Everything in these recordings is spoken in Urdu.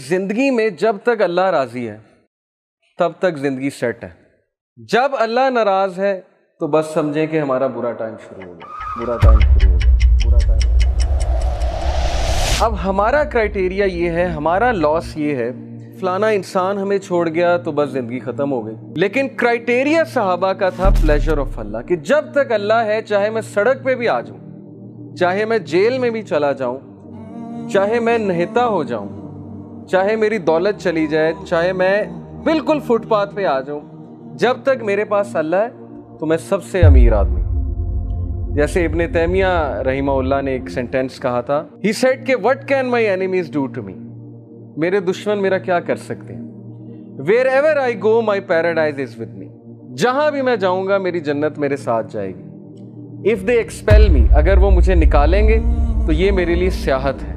زندگی میں جب تک اللہ راضی ہے تب تک زندگی سیٹ ہے. جب اللہ ناراض ہے تو بس سمجھیں کہ ہمارا برا ٹائم شروع ہو گیا، برا ٹائم شروع ہو گیا، برا ٹائم. اب ہمارا کرائٹیریا یہ ہے، ہمارا لاس یہ ہے، فلانا انسان ہمیں چھوڑ گیا تو بس زندگی ختم ہو گئی. لیکن کرائٹیریا صحابہ کا تھا پلیجر آف اللہ، کہ جب تک اللہ ہے چاہے میں سڑک پہ بھی آ جاؤں، چاہے میں جیل میں بھی چلا جاؤں، چاہے میں نہتا ہو جاؤں، چاہے میری دولت چلی جائے، چاہے میں بالکل فٹ پاتھ پہ آ جاؤں، جب تک میرے پاس اللہ ہے تو میں سب سے امیر آدمی. جیسے ابن تیمیہ رحمہ اللہ نے ایک سینٹینس کہا تھا، ہی سیڈ کہ what can my enemies do to me؟ میرے دشمن میرا کیا کر سکتے ہیں؟ wherever I go my paradise is with me، جہاں بھی میں جاؤں گا میری جنت میرے ساتھ جائے گی. if they expel me، اگر وہ مجھے نکالیں گے تو یہ میرے لیے سیاحت ہے،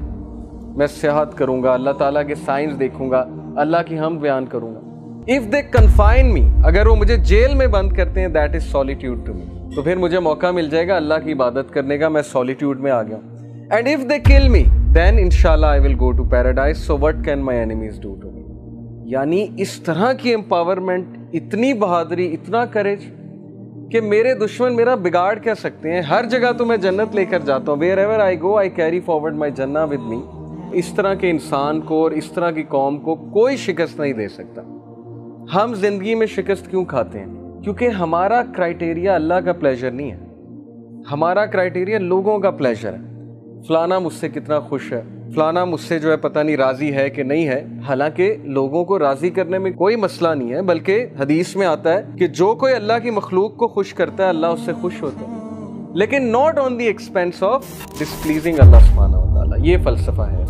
میں سیاحت کروں گا، اللہ تعالیٰ کے سائنس دیکھوں گا، اللہ کی حمد بیان کروں گا. if they confine me، اگر وہ مجھے جیل میں بند کرتے ہیں، that is solitude to me، تو پھر مجھے موقع مل جائے گا اللہ کی عبادت کرنے کا، میں سولیٹیوڈ میں آ گیا ہوں. اینڈ اف دے کل می دین انشاءاللہ I will go to paradise, so what can my enemies do to me. یعنی اس طرح کی امپاورمنٹ، اتنی بہادری، اتنا کریج کہ میرے دشمن میرا بگاڑ کیا سکتے ہیں. ہر جگہ تو میں جنت لے کر جاتا ہوں، wherever I go I carry forward my جنہ ود می. اس طرح کے انسان کو اور اس طرح کی قوم کو کوئی شکست نہیں دے سکتا. ہم زندگی میں شکست کیوں کھاتے ہیں؟ کیونکہ ہمارا کرائٹیریا اللہ کا پلیجر نہیں ہے، ہمارا کرائٹیریا لوگوں کا پلیجر ہے. فلانا مجھ سے کتنا خوش ہے، فلانا مجھ سے جو ہے پتہ نہیں راضی ہے کہ نہیں ہے. حالانکہ لوگوں کو راضی کرنے میں کوئی مسئلہ نہیں ہے، بلکہ حدیث میں آتا ہے کہ جو کوئی اللہ کی مخلوق کو خوش کرتا ہے اللہ اس سے خوش ہوتا ہے، لیکن not on the expense of displeasing اللہ سبحانہ و تعالیٰ. یہ فلسفہ ہے.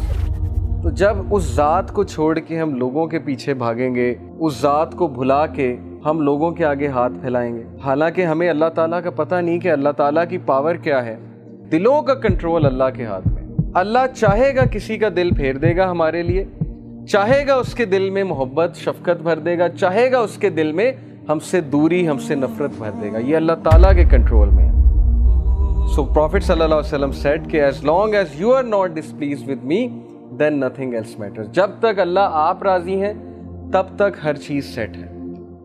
تو جب اس ذات کو چھوڑ کے ہم لوگوں کے پیچھے بھاگیں گے، اس ذات کو بھلا کے ہم لوگوں کے آگے ہاتھ پھیلائیں گے، حالانکہ ہمیں اللہ تعالیٰ کا پتہ نہیں کہ اللہ تعالیٰ کی پاور کیا ہے. دلوں کا کنٹرول اللہ کے ہاتھ میں. اللہ چاہے گا کسی کا دل پھیر دے گا ہمارے لیے، چاہے گا اس کے دل میں محبت شفقت بھر دے گا، چاہے گا اس کے دل میں ہم سے دوری، ہم سے نفرت بھر دے گا. یہ اللہ تعالیٰ کے کنٹرول میں ہے. سو پروفٹ صلی اللہ علیہ وسلم سیڈ کہ as long as you are not displeased with me then nothing else matters. جب تک اللہ آپ راضی ہیں تب تک ہر چیز سیٹ ہے.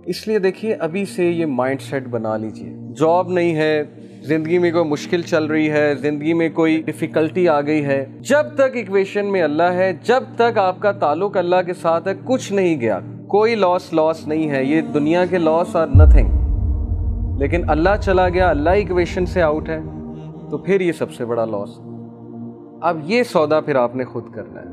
اس لیے دیکھیے ابھی سے یہ مائنڈ سیٹ بنا لیجئے. جاب نہیں ہے، زندگی میں کوئی مشکل چل رہی ہے، زندگی میں کوئی ڈیفیکلٹی آ گئی ہے، جب تک ایکویشن میں اللہ ہے، جب تک آپ کا تعلق اللہ کے ساتھ ہے، کچھ نہیں گیا، کوئی لاس نہیں ہے. یہ دنیا کے لاس آر نتھنگ. لیکن اللہ چلا گیا، اللہ ایکویشن سے آؤٹ ہے، تو پھر یہ سب سے بڑا لاس. اب یہ سودا پھر آپ نے خود کرنا ہے.